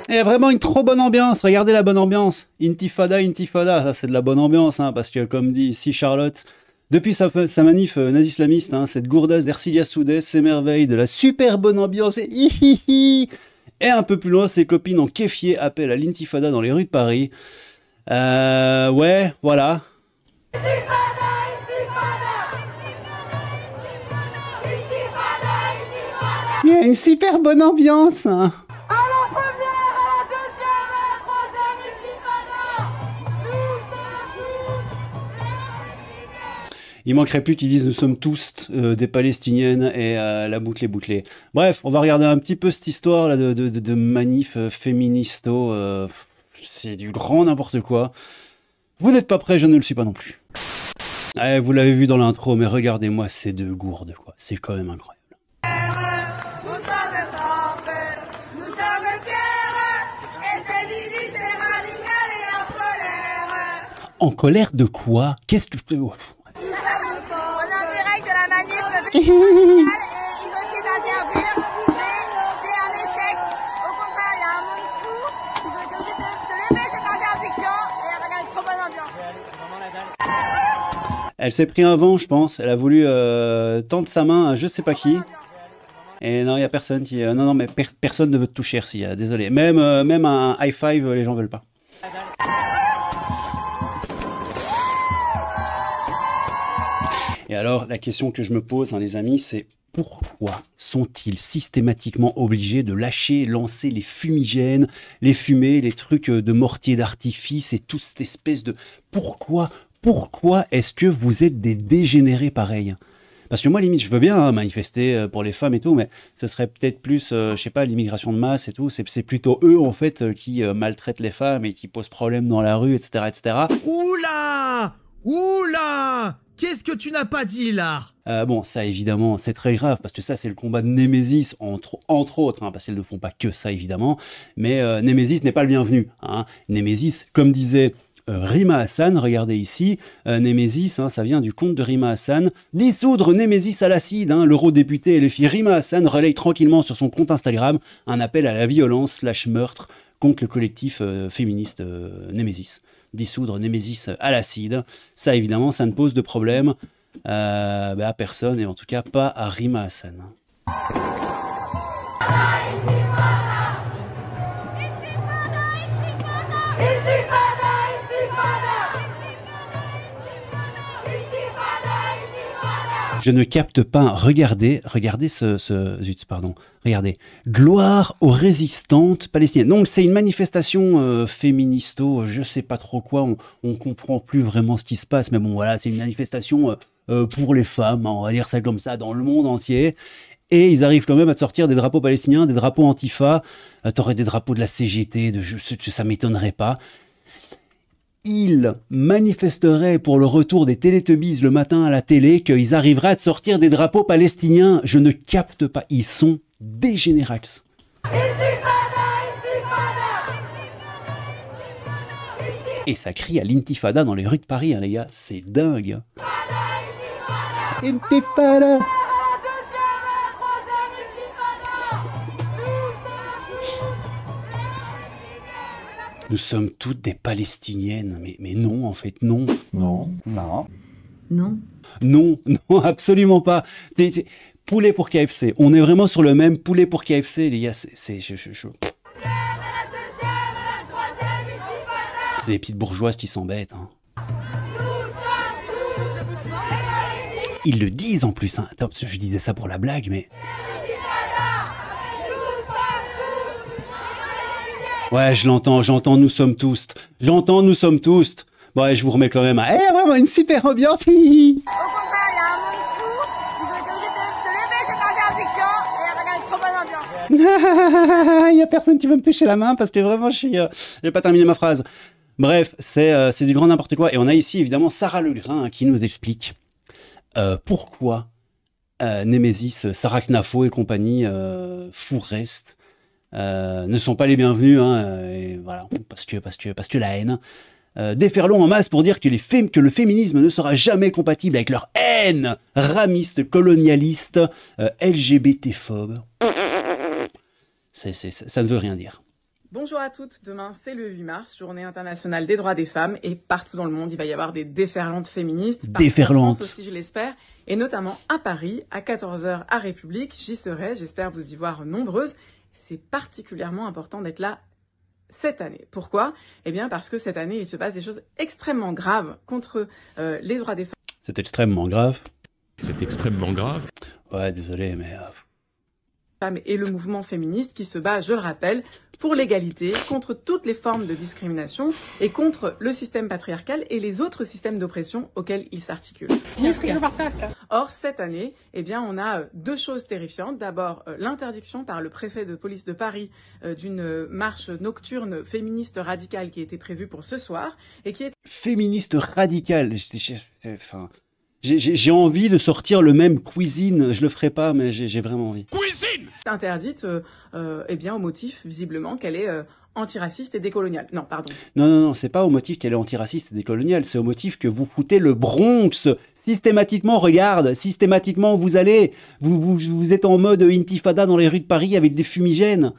Il y a vraiment une trop bonne ambiance, regardez la bonne ambiance. Intifada, intifada, ça c'est de la bonne ambiance, hein, parce que comme dit ici Charlotte, depuis sa manif nazi-islamiste, hein, cette gourdasse d'Ercilia Soudès s'émerveille de la super bonne ambiance et hihihi. Et un peu plus loin, ses copines en kéfier appellent à l'intifada dans les rues de Paris. Ouais, voilà. Il y a une super bonne ambiance, hein. Il manquerait plus qu'ils disent nous sommes tous des Palestiniennes et la boucle est bouclée. Bref, on va regarder un petit peu cette histoire là de manif féministo. C'est du grand n'importe quoi. Vous n'êtes pas prêts, je ne le suis pas non plus. Ouais, vous l'avez vu dans l'intro, mais regardez-moi ces deux gourdes, quoi. C'est quand même incroyable. Nous sommes fortes, nous sommes fiers, et féministes et radicales et en colère. En colère de quoi? Qu'est-ce que... On est en direct de la manif et ils essaient d'interdire, mais c'est un échec. Au contraire, il y a un monde fou. Ils ont été obligés de lever cette interdiction et regarde une trop bonne ambiance. Elle s'est pris un vent, je pense. Elle a voulu tendre sa main à je sais pas qui. Et non, il n'y a personne qui... non, mais personne ne veut te toucher, si, désolé. Même un high five, les gens veulent pas. Et alors, la question que je me pose, hein, les amis, c'est pourquoi sont-ils systématiquement obligés de lancer les fumigènes, les fumées, les trucs de mortier d'artifice et toute cette espèce de... Pourquoi est-ce que vous êtes des dégénérés pareils? Parce que moi, limite, je veux bien manifester pour les femmes et tout, mais ce serait peut-être plus, je sais pas, l'immigration de masse et tout. C'est plutôt eux, en fait, qui maltraitent les femmes et qui posent problème dans la rue, etc., etc. Oula! Oula! Qu'est-ce que tu n'as pas dit, là? Bon, ça, évidemment, c'est très grave, parce que ça, c'est le combat de Némésis, entre autres, hein, parce qu'elles ne font pas que ça, évidemment. Mais Némésis n'est pas le bienvenu. Hein. Némésis, comme disait... Rima Hassan, regardez ici, Némésis, hein, ça vient du conte de Rima Hassan. Dissoudre Némésis à l'acide, hein, l'eurodéputé LFI Rima Hassan relaye tranquillement sur son compte Instagram un appel à la violence / meurtre contre le collectif féministe Némésis. Dissoudre Némésis à l'acide, ça évidemment, ça ne pose de problème à personne et en tout cas pas à Rima Hassan. Je ne capte pas. Regardez regardez. Gloire aux résistantes palestiniennes. Donc c'est une manifestation féministo, je sais pas trop quoi, on comprend plus vraiment ce qui se passe, mais bon voilà, c'est une manifestation pour les femmes, hein, on va dire ça comme ça, dans le monde entier. Et ils arrivent quand même à te sortir des drapeaux palestiniens, des drapeaux antifa, t'aurais des drapeaux de la CGT, ça m'étonnerait pas. Ils manifesteraient pour le retour des Télétubbies le matin à la télé, qu'ils arriveraient à te sortir des drapeaux palestiniens. Je ne capte pas. Ils sont dégénérax. Et ça crie à l'intifada dans les rues de Paris, hein, les gars. C'est dingue. Intifada. Nous sommes toutes des Palestiniennes. Mais non, en fait, non. Non. Non. Non. Non, non, absolument pas. Poulet pour KFC. On est vraiment sur le même poulet pour KFC, les gars. C'est les petites bourgeoises qui s'embêtent. Hein. Ils le disent en plus. Hein. Attends, je disais ça pour la blague, mais... Ouais, j'entends nous sommes tous. J'entends nous sommes tous. Bon, ouais, je vous remets quand même à... vraiment une super ambiance. Au contraire, il y a un monde fou. Ils ont été obligés de lever cette interdiction et regarde une trop bonne ambiance. Il y a personne qui veut me toucher la main parce que vraiment, j'ai pas terminé ma phrase. Bref, c'est du grand n'importe quoi. Et on a ici, évidemment, Sarah Legrain qui nous explique pourquoi Némésis, Sarah Knafo et compagnie, Fourest, ne sont pas les bienvenus, hein, et voilà, parce que la haine. Déferlons en masse pour dire que le féminisme ne sera jamais compatible avec leur haine ramiste, colonialiste, LGBT-phobe. Ça ne veut rien dire. Bonjour à toutes, demain c'est le 8 mars, journée internationale des droits des femmes, et partout dans le monde il va y avoir des déferlantes féministes. Déferlantes. En France aussi je l'espère, et notamment à Paris, à 14 h à République, j'y serai, j'espère vous y voir nombreuses. C'est particulièrement important d'être là cette année. Pourquoi? Eh bien parce que cette année il se passe des choses extrêmement graves contre les droits des C'est extrêmement grave. C'est extrêmement grave. Ouais, désolé, mais... femmes et le mouvement féministe qui se bat, je le rappelle, pour l'égalité, contre toutes les formes de discrimination et contre le système patriarcal et les autres systèmes d'oppression auxquels il s'articule. Or, cette année, eh bien, on a deux choses terrifiantes. D'abord, l'interdiction par le préfet de police de Paris d'une marche nocturne féministe radicale qui était prévue pour ce soir et qui est... Féministe radicale, enfin... J'ai envie de sortir le même cuisine, je le ferai pas, mais j'ai vraiment envie. Cuisine interdite, eh bien, au motif, visiblement, qu'elle est antiraciste et décoloniale. Non, pardon. Non, c'est pas au motif qu'elle est antiraciste et décoloniale, c'est au motif que vous foutez le Bronx systématiquement. Regarde, systématiquement, vous êtes en mode intifada dans les rues de Paris avec des fumigènes.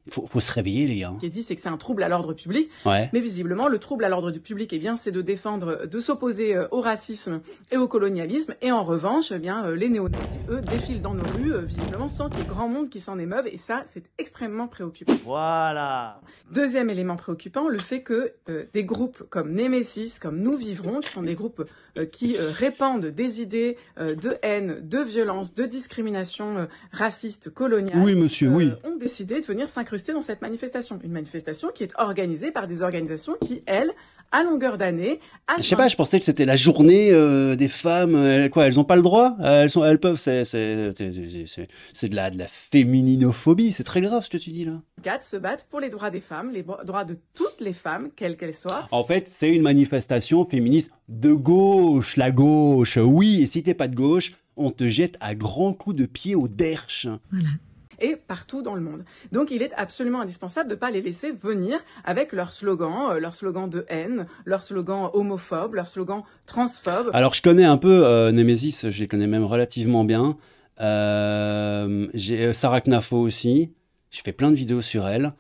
Faut se réveiller, les gars. Ce qui est dit, c'est que c'est un trouble à l'ordre public. Ouais. Mais visiblement, le trouble à l'ordre du public, eh bien, c'est de défendre, de s'opposer au racisme et au colonialisme. Et en revanche, eh bien, les néo-nazis, eux, défilent dans nos rues, visiblement, sans qu'il y ait grand monde qui s'en émeuve. Et ça, c'est extrêmement préoccupant. Voilà. Deuxième élément préoccupant, le fait que des groupes comme Némésis, comme Nous Vivrons, qui sont des groupes qui répandent des idées de haine, de violence, de discrimination raciste, coloniale, Oui, monsieur, oui. ont décidé de venir s'incruster dans cette manifestation. Une manifestation qui est organisée par des organisations qui, elles, à longueur d'année... Je sais pas, je pensais que c'était la journée des femmes. Elles ont pas le droit? Elles peuvent. C'est de la fémininophobie. C'est très grave ce que tu dis là. Se battent pour les droits des femmes, les droits de toutes les femmes, quelles qu'elles soient. En fait, c'est une manifestation féministe de gauche, la gauche. Oui, et si t'es pas de gauche, on te jette à grands coups de pied au derche. Voilà. Et partout dans le monde. Donc il est absolument indispensable de ne pas les laisser venir avec leurs slogans de haine, leurs slogans homophobes, leurs slogans transphobes. Alors je connais un peu Némésis, je les connais même relativement bien. J'ai Sarah Knafo aussi, je fais plein de vidéos sur elle.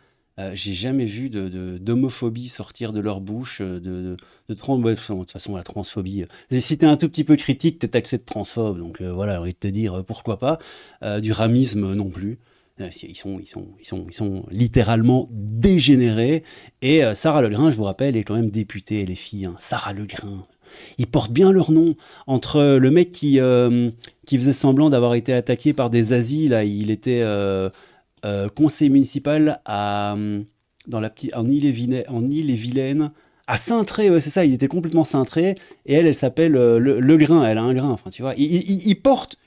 J'ai jamais vu d'homophobie sortir de leur bouche, de toute façon la transphobie. Si t'es un tout petit peu critique, t'es taxé de transphobe, donc voilà, j'ai envie de te dire pourquoi pas. Du ramisme non plus. Ils sont littéralement dégénérés. Et Sarah Legrain, je vous rappelle, est quand même députée, les filles. Hein. Sarah Legrain. Ils portent bien leur nom. Entre le mec qui faisait semblant d'avoir été attaqué par des nazis, là, il était conseiller municipal en Ille-et-Vilaine. À Cintré, ouais, c'est ça, il était complètement cintré. Et elle s'appelle le Grain, elle a un grain. Enfin, tu vois, ils portent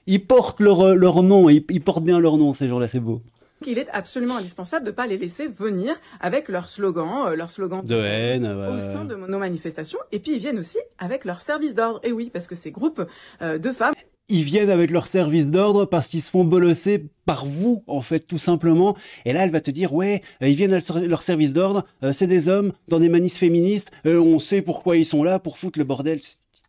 leur nom, ils portent bien leur nom, ces gens-là, c'est beau. Il est absolument indispensable de ne pas les laisser venir avec leurs slogans de haine au sein de nos manifestations. Et puis ils viennent aussi avec leurs services d'ordre. Et oui, parce que ces groupes de femmes... Ils viennent avec leur service d'ordre parce qu'ils se font bolosser par vous, en fait, tout simplement. Et là, elle va te dire, ouais, ils viennent avec leur service d'ordre, c'est des hommes dans des manifs féministes, on sait pourquoi ils sont là, pour foutre le bordel.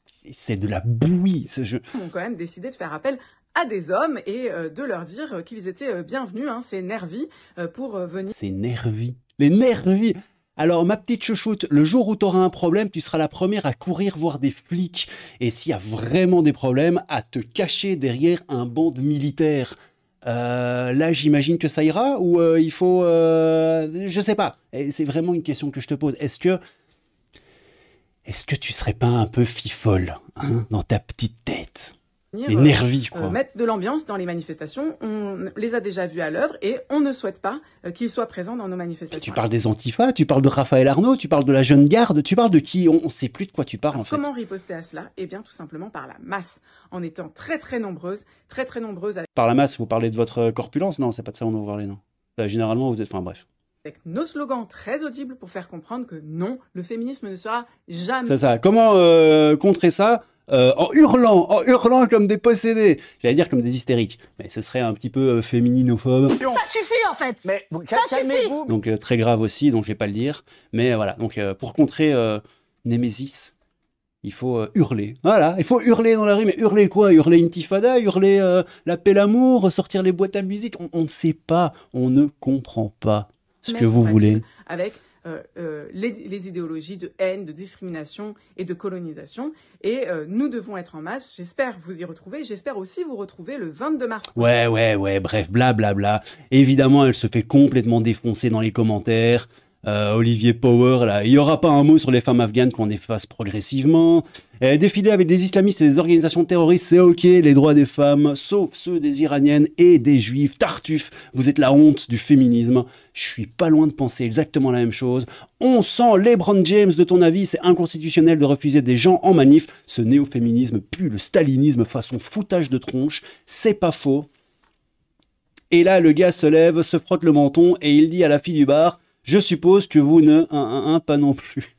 C'est de la bouillie, ce jeu. Ils ont quand même décidé de faire appel à des hommes et de leur dire qu'ils étaient bienvenus, hein, c'est nervi, pour venir... C'est nervi. Les nervis. Alors, ma petite chouchoute, le jour où tu auras un problème, tu seras la première à courir voir des flics. Et s'il y a vraiment des problèmes, à te cacher derrière un banc de militaires. Là, j'imagine que ça ira ou il faut... je sais pas. C'est vraiment une question que je te pose. Est-ce que tu serais pas un peu fifole dans ta petite tête? Les nervis, quoi. Mettre de l'ambiance dans les manifestations. On les a déjà vus à l'œuvre et on ne souhaite pas qu'ils soient présents dans nos manifestations. Tu parles des Antifas, tu parles de Raphaël Arnaud, tu parles de la jeune garde, tu parles de qui? On ne sait plus de quoi tu parles, en fait. Comment riposter à cela? Eh bien, tout simplement par la masse, en étant très très nombreuses. Par la masse, vous parlez de votre corpulence? Non, c'est pas de ça dont vous parlez, non. Généralement, vous êtes... Enfin, bref. Avec nos slogans très audibles pour faire comprendre que non, le féminisme ne sera jamais... C'est ça. Comment contrer ça? En hurlant comme des possédés. J'allais dire comme des hystériques, mais ce serait un petit peu fémininophobe. Ça suffit en fait. Mais calmez-vous. Donc très grave aussi, donc je vais pas le dire. Mais voilà, donc pour contrer Némésis, il faut hurler. Voilà, il faut hurler dans la rue, mais hurler quoi? Hurler intifada, hurler l'appel à l'amour, sortir les boîtes à musique. On ne sait pas, on ne comprend pas ce que vous voulez. Avec les idéologies de haine, de discrimination et de colonisation. Et nous devons être en masse. J'espère vous y retrouver. J'espère aussi vous retrouver le 22 mars. Ouais, bref, blablabla. Évidemment, elle se fait complètement défoncer dans les commentaires. Olivier Power, là, il n'y aura pas un mot sur les femmes afghanes qu'on efface progressivement. Défiler avec des islamistes et des organisations terroristes, c'est ok, les droits des femmes, sauf ceux des iraniennes et des juifs. Tartuffe, vous êtes la honte du féminisme. Je suis pas loin de penser exactement la même chose. On sent LeBron James de ton avis, c'est inconstitutionnel de refuser des gens en manif. Ce néo-féminisme pue le stalinisme façon foutage de tronche, c'est pas faux. Et là, le gars se lève, se frotte le menton et il dit à la fille du bar: je suppose que vous ne... pas non plus.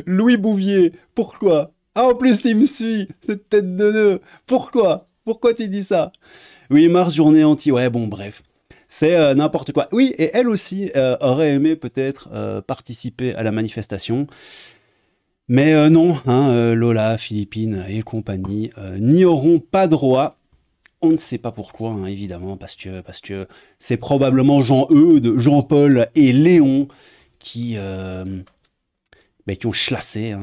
Louis Bouvier, pourquoi? Ah, en plus, il me suit, cette tête de nœud. Pourquoi? Pourquoi tu dis ça? Oui, mars, journée anti... Ouais, bon, bref. C'est n'importe quoi. Oui, et elle aussi aurait aimé peut-être participer à la manifestation. Mais non, Lola, Philippines et compagnie n'y auront pas droit. On ne sait pas pourquoi, hein, évidemment, parce que c'est probablement Jean-Eudes, Jean-Paul et Léon qui ont chlassé,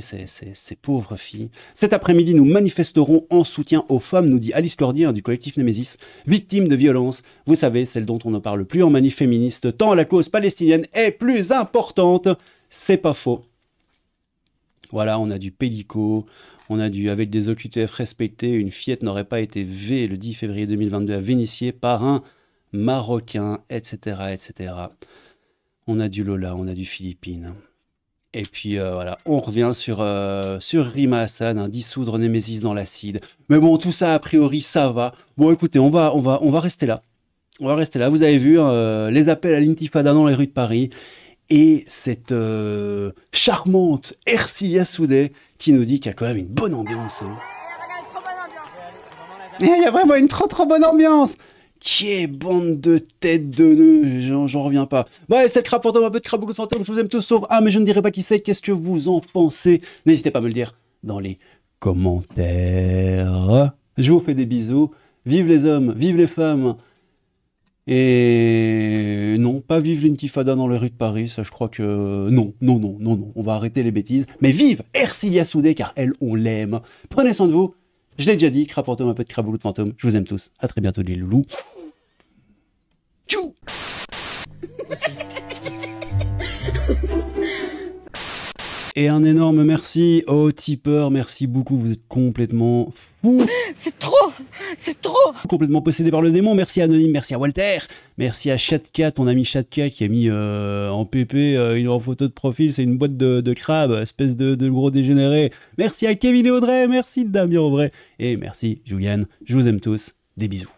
ces pauvres filles. Cet après-midi, nous manifesterons en soutien aux femmes, nous dit Alice Cordier du collectif Némésis, victimes de violences. Vous savez, celle dont on ne parle plus en manif féministe, tant la cause palestinienne est plus importante. C'est pas faux. Voilà, on a du Pélico. On a dû, avec des OQTF respectés, une fillette n'aurait pas été V le 10 février 2022 à Vénissieux par un Marocain, etc., etc. On a du Lola, on a du Philippines. Et puis voilà, on revient sur Rima Hassan, dissoudre Némésis dans l'acide. Mais bon, tout ça, a priori, ça va. Bon, écoutez, on va rester là. On va rester là. Vous avez vu les appels à l'intifada dans les rues de Paris. Et cette charmante Ercilia Soudé qui nous dit qu'il y a quand même une bonne ambiance. Hein. Il y a vraiment une trop bonne ambiance. Qui est bande de têtes de nœuds, j'en reviens pas. Bon, allez, c'est le Crap Fantôme, un peu de Crap Beaucoup de Fantôme, je vous aime tous sauf un, mais je ne dirai pas qui c'est. Qu'est-ce que vous en pensez? N'hésitez pas à me le dire dans les commentaires. Je vous fais des bisous. Vive les hommes, vive les femmes. Et non, pas vive l'intifada dans les rues de Paris, ça je crois que... Non, on va arrêter les bêtises. Mais vive Ercilia Soudé, car elle, on l'aime. Prenez soin de vous. Je l'ai déjà dit, Crap Fantôme, un peu de Crap Beaucoup de Fantôme. Je vous aime tous. À très bientôt les loulous. Tchou. Et un énorme merci aux tipeurs, merci beaucoup, vous êtes complètement fous. C'est trop. Complètement possédé par le démon, merci à Anonyme, merci à Walter, merci à Chatka, ton ami Chatka qui a mis en PP en photo de profil, c'est une boîte de crabes, espèce de gros dégénéré. Merci à Kevin et Audrey, merci Damien Aubray, et merci Juliane, je vous aime tous, des bisous.